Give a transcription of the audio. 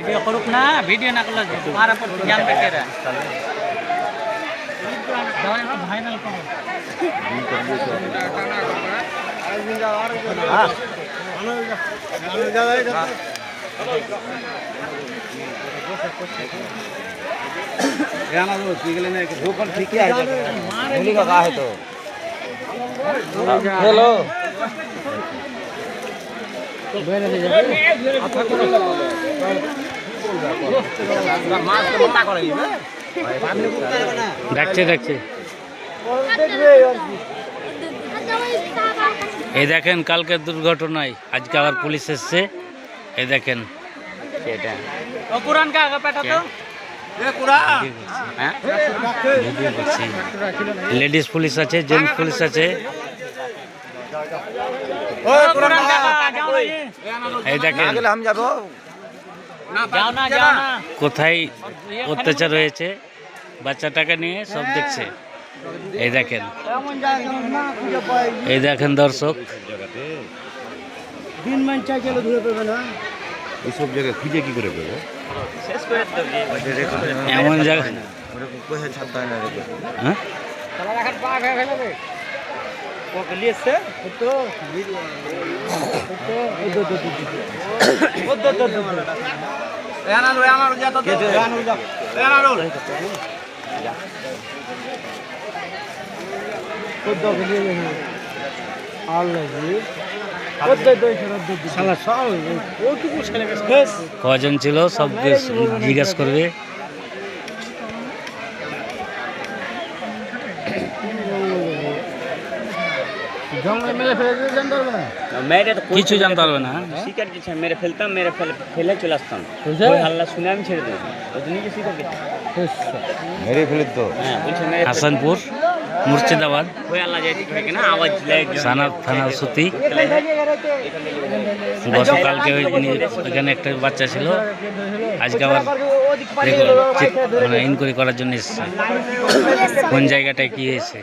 Video करूक ना video ना करलो तुम्हारा पर ध्यान पे के रहा दवाई को फाइनल करो हां गाना दो पिघले ने दो पर ठीक है होली का है तो हेलो দেখছে দেখছে এই দেখেন কালকের দুর্ঘটনায় আজকে আবার পুলিশ এসছে এই দেখেন এটা ও কুরআন কা আগে পেটা তো এ কুরআন হ্যাঁ ভিডিও করছি লেডিস পুলিশ আছে জেন্টস পুলিশ আছে ও কুরআন কা যাও না এই দেখেন আগে हम যাব না যাও না যাও না কোথায় অত্যাচার হয়েছে বাচ্চাটাকে নিয়ে সব দেখছে এই দেখেন এই দেখেন দর্শক দিন মান চাই গেল ধরে পাবে না এই সব জায়গা খুঁজে কি করে পাবে শেষ করে দেবে এমন জায়গা ওরে কোথায় ছাড়তে হয় না রে হ্যাঁ তালা রাখার পা ভে ফেলে দে কোকে লিয়েছে তো ভিডিও তো এনা লো আমার যা তো এনা লো কজন ছিল সব জিজ্ঞাসা করবে কিছু জানতে পারবে না শিকার কিছু মেরে ফেলতাম মেরে ফেলে চলে আসতাম আল্লাহ শুনে আমি ছেড়ে দেবো মেরে ফেলে তো হাসানপুর মুর্শিদাবাদ থানা সুতি গতকালকে ওইখানে একটা বাচ্চা ছিল আজকে আবার মানে ইনকোয়ারি করার জন্য এসেছে কোন জায়গাটায় কি হয়েছে।